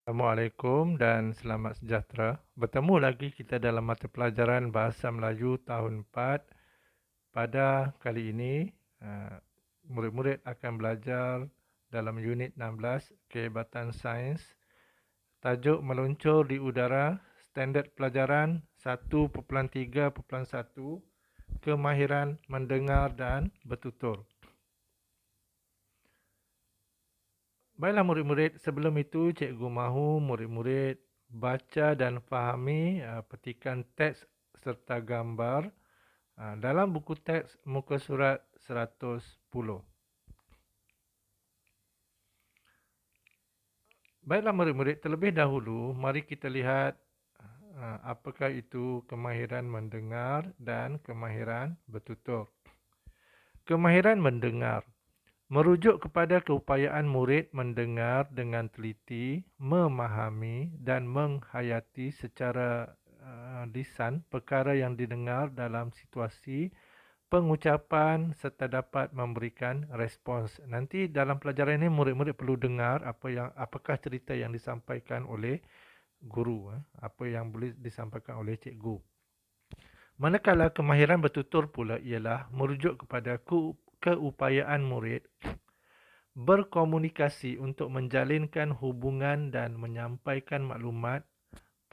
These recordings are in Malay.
Assalamualaikum dan selamat sejahtera. Bertemu lagi kita dalam mata pelajaran Bahasa Melayu tahun 4. Pada kali ini, murid-murid akan belajar dalam unit 16, Kehebatan Sains. Tajuk meluncur di udara, standard pelajaran 1.3.1, kemahiran mendengar dan bertutur. Baiklah murid-murid, sebelum itu cikgu mahu murid-murid baca dan fahami petikan teks serta gambar dalam buku teks muka surat 110. Baiklah murid-murid, terlebih dahulu mari kita lihat apakah itu kemahiran mendengar dan kemahiran bertutur. Kemahiran mendengar merujuk kepada keupayaan murid mendengar dengan teliti, memahami dan menghayati secara lisan perkara yang didengar dalam situasi pengucapan serta dapat memberikan respons. Nanti dalam pelajaran ini murid-murid perlu dengar apakah cerita yang disampaikan oleh guru, apa yang boleh disampaikan oleh cikgu. Manakala kemahiran bertutur pula ialah merujuk kepada keupayaan murid berkomunikasi untuk menjalinkan hubungan dan menyampaikan maklumat,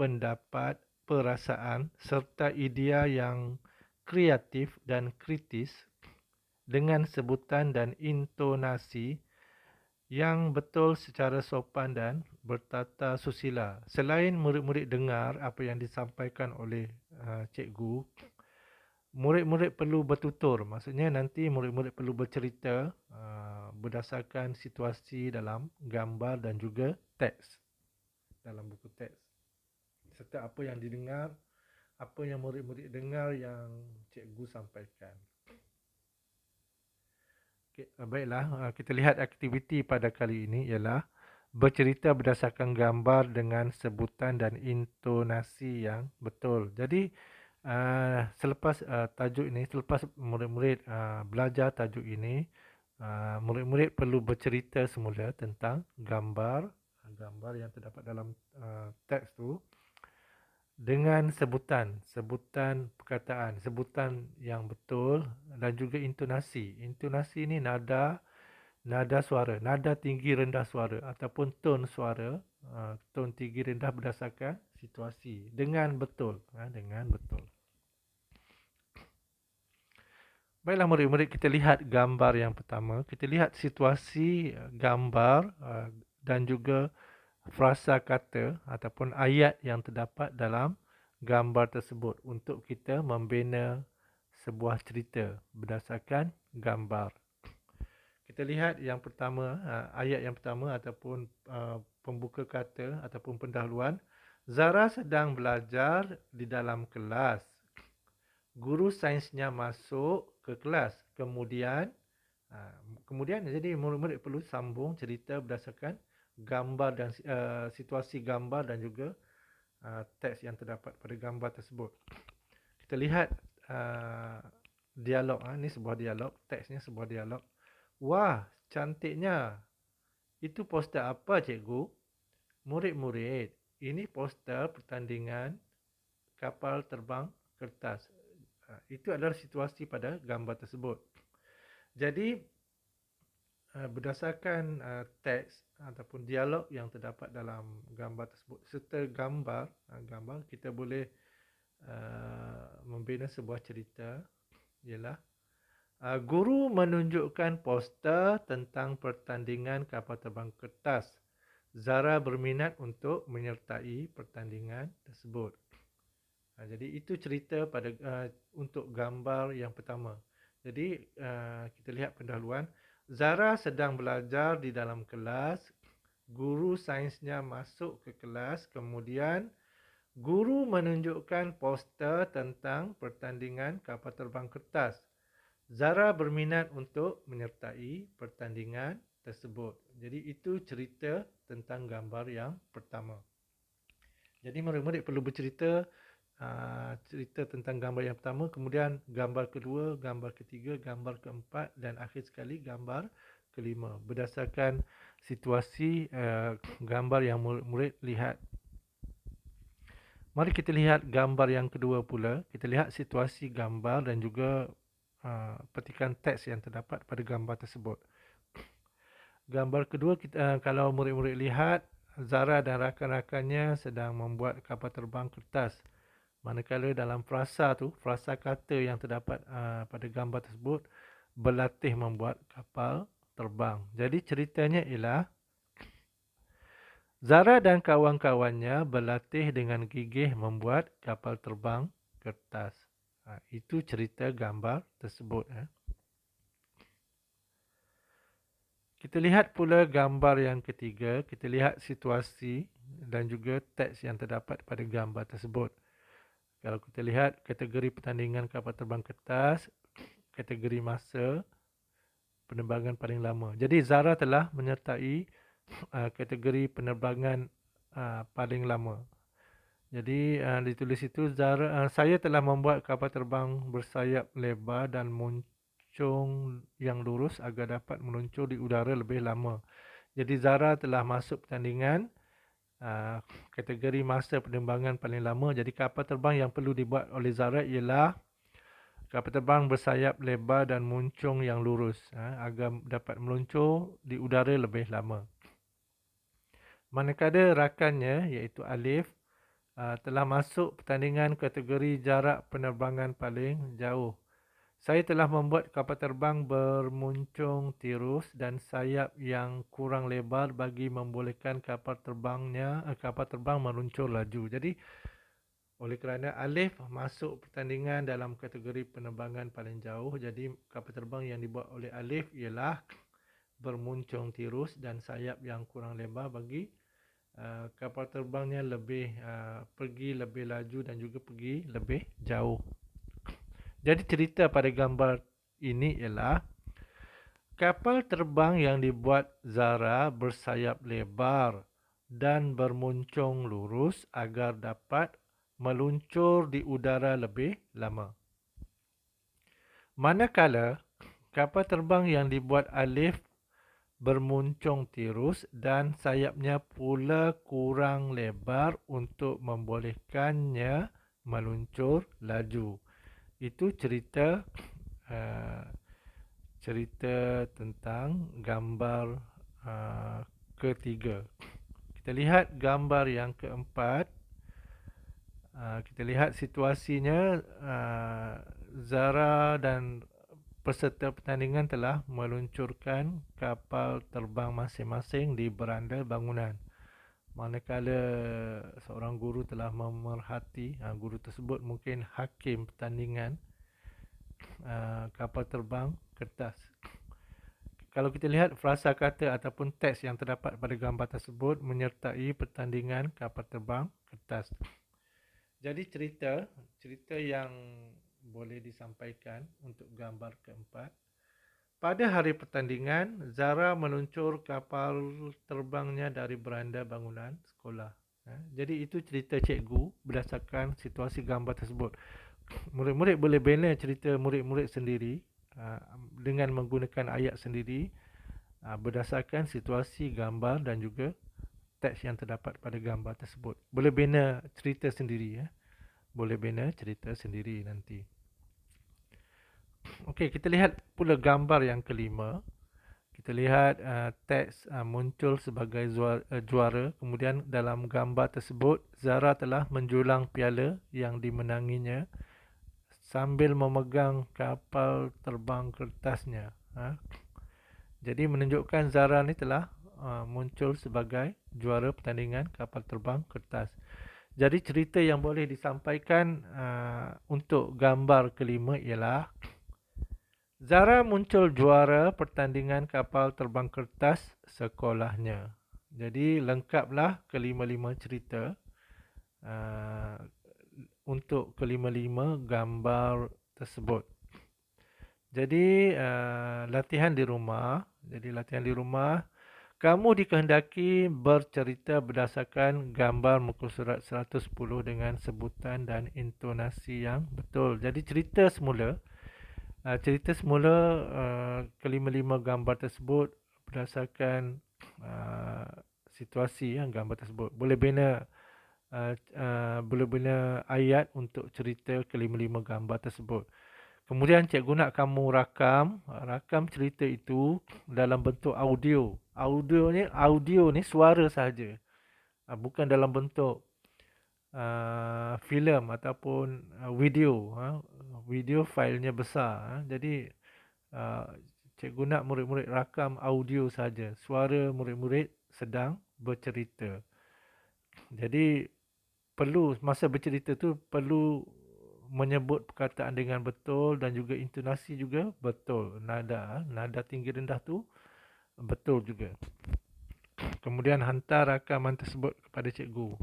pendapat, perasaan serta idea yang kreatif dan kritis dengan sebutan dan intonasi yang betul secara sopan dan bertata susila. Selain murid-murid dengar apa yang disampaikan oleh cikgu, murid-murid perlu bertutur. Maksudnya nanti murid-murid perlu bercerita berdasarkan situasi dalam gambar dan juga teks dalam buku teks. Serta apa yang didengar, apa yang murid-murid dengar yang cikgu sampaikan. Okay, baiklah, kita lihat aktiviti pada kali ini ialah bercerita berdasarkan gambar dengan sebutan dan intonasi yang betul. Jadi selepas tajuk ini, selepas murid-murid belajar tajuk ini, murid-murid perlu bercerita semula tentang gambar yang terdapat dalam teks tu dengan sebutan perkataan, sebutan yang betul dan juga intonasi. Intonasi ini nada suara, nada tinggi rendah suara ataupun tone suara, tone tinggi rendah berdasarkan situasi dengan betul, dengan betul. Baiklah murid-murid, kita lihat gambar yang pertama. Kita lihat situasi gambar dan juga frasa kata ataupun ayat yang terdapat dalam gambar tersebut untuk kita membina sebuah cerita berdasarkan gambar. Kita lihat yang pertama, ayat yang pertama ataupun pembuka kata ataupun pendahuluan. Zara sedang belajar di dalam kelas. Guru sainsnya masuk ke kelas. Kemudian jadi murid-murid perlu sambung cerita berdasarkan gambar dan situasi gambar dan juga teks yang terdapat pada gambar tersebut. Kita lihat dialog. Ini sebuah dialog, teksnya sebuah dialog. Wah, cantiknya. Itu poster apa, cikgu? Murid-murid, ini poster pertandingan kapal terbang kertas. Itu adalah situasi pada gambar tersebut. Jadi berdasarkan teks ataupun dialog yang terdapat dalam gambar tersebut serta gambar kita boleh membina sebuah cerita. Ialah guru menunjukkan poster tentang pertandingan kapal terbang kertas. Zara berminat untuk menyertai pertandingan tersebut. Jadi itu cerita pada untuk gambar yang pertama. Jadi kita lihat pendahuluan. Zara sedang belajar di dalam kelas. Guru sainsnya masuk ke kelas. Kemudian guru menunjukkan poster tentang pertandingan kapal terbang kertas. Zara berminat untuk menyertai pertandingan tersebut. Jadi itu cerita tentang gambar yang pertama. Jadi murid-murid perlu bercerita cerita tentang gambar yang pertama, kemudian gambar kedua, gambar ketiga, gambar keempat dan akhir sekali gambar kelima berdasarkan situasi gambar yang murid-murid lihat. Mari kita lihat gambar yang kedua pula. Kita lihat situasi gambar dan juga petikan teks yang terdapat pada gambar tersebut. Gambar kedua, kalau murid-murid lihat, Zara dan rakan-rakannya sedang membuat kapal terbang kertas. Manakala dalam frasa kata yang terdapat pada gambar tersebut berlatih membuat kapal terbang. Jadi ceritanya ialah Zara dan kawan-kawannya berlatih dengan gigih membuat kapal terbang kertas. Itu cerita gambar tersebut. Kita lihat pula gambar yang ketiga. Kita lihat situasi dan juga teks yang terdapat pada gambar tersebut. Kalau kita lihat kategori pertandingan kapal terbang kertas, kategori masa, penerbangan paling lama. Jadi Zara telah menyertai kategori penerbangan paling lama. Jadi ditulis itu, saya telah membuat kapal terbang bersayap lebar dan moncong yang lurus agar dapat meluncur di udara lebih lama. Jadi Zara telah masuk pertandingan kategori masa penerbangan paling lama. Jadi kapal terbang yang perlu dibuat oleh Zara ialah kapal terbang bersayap lebar dan moncong yang lurus agar dapat meluncur di udara lebih lama. Manakala rakannya iaitu Alif telah masuk pertandingan kategori jarak penerbangan paling jauh. Saya telah membuat kapal terbang bermuncung tirus dan sayap yang kurang lebar bagi membolehkan kapal terbang meluncur laju. Jadi oleh kerana Alif masuk pertandingan dalam kategori penerbangan paling jauh, jadi kapal terbang yang dibuat oleh Alif ialah bermuncung tirus dan sayap yang kurang lebar bagi kapal terbangnya pergi lebih laju dan juga pergi lebih jauh. Jadi cerita pada gambar ini ialah kapal terbang yang dibuat Zara bersayap lebar dan bermuncung lurus agar dapat meluncur di udara lebih lama. Manakala kapal terbang yang dibuat Alif bermuncung tirus dan sayapnya pula kurang lebar untuk membolehkannya meluncur laju. Itu cerita tentang gambar ketiga. Kita lihat gambar yang keempat. Kita lihat situasinya, Zara dan peserta pertandingan telah meluncurkan kapal terbang masing-masing di beranda bangunan. Manakala seorang guru telah memerhati, guru tersebut mungkin hakim pertandingan kapal terbang kertas. Kalau kita lihat frasa kata ataupun teks yang terdapat pada gambar tersebut menyertai pertandingan kapal terbang kertas. Jadi cerita yang boleh disampaikan untuk gambar keempat. Pada hari pertandingan, Zara meluncur kapal terbangnya dari beranda bangunan sekolah. Jadi itu cerita cikgu berdasarkan situasi gambar tersebut. Murid-murid boleh bina cerita murid-murid sendiri dengan menggunakan ayat sendiri berdasarkan situasi gambar dan juga teks yang terdapat pada gambar tersebut. Boleh bina cerita sendiri. Boleh bina cerita sendiri nanti. Okey, kita lihat pula gambar yang kelima. Kita lihat teks muncul sebagai juara. Kemudian dalam gambar tersebut, Zara telah menjulang piala yang dimenanginya sambil memegang kapal terbang kertasnya. Jadi menunjukkan Zara ni telah muncul sebagai juara pertandingan kapal terbang kertas. Jadi cerita yang boleh disampaikan untuk gambar kelima ialah Zara muncul juara pertandingan kapal terbang kertas sekolahnya. Jadi lengkaplah kelima-lima cerita untuk kelima-lima gambar tersebut. Jadi latihan di rumah. Kamu dikehendaki bercerita berdasarkan gambar muka surat 110 dengan sebutan dan intonasi yang betul. Jadi cerita semula kelima-lima gambar tersebut berdasarkan situasi gambar tersebut. Boleh bina ayat untuk cerita kelima-lima gambar tersebut. Kemudian cikgu nak kamu rakam cerita itu dalam bentuk audio. Audio ni suara sahaja. Bukan dalam bentuk filem ataupun video. Video filenya besar. Jadi cikgu nak murid-murid rakam audio saja. Suara murid-murid sedang bercerita. Jadi masa bercerita tu perlu menyebut perkataan dengan betul dan juga intonasi juga betul. Nada tinggi rendah tu betul juga. Kemudian hantar rakaman tersebut kepada cikgu.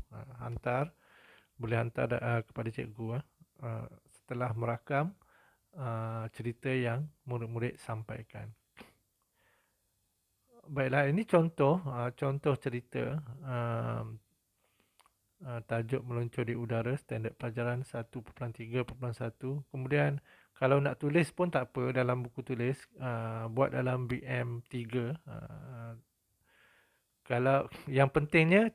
Boleh hantar kepada cikgu setelah merakam cerita yang murid-murid sampaikan. Baiklah, ini contoh cerita tajuk meluncur di udara, standard pelajaran 1.3.1. Kemudian kalau nak tulis pun tak apa dalam buku tulis, buat dalam BM3. Kalau yang pentingnya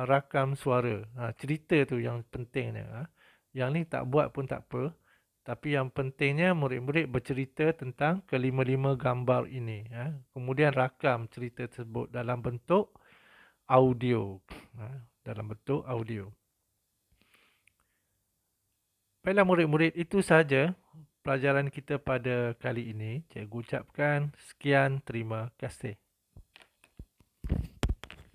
rakam suara. Cerita tu yang pentingnya. Yang ni tak buat pun tak apa. Tapi yang pentingnya murid-murid bercerita tentang kelima-lima gambar ini. Kemudian rakam cerita tersebut dalam bentuk audio. Baiklah murid-murid, itu sahaja pelajaran kita pada kali ini. Cikgu ucapkan sekian, terima kasih.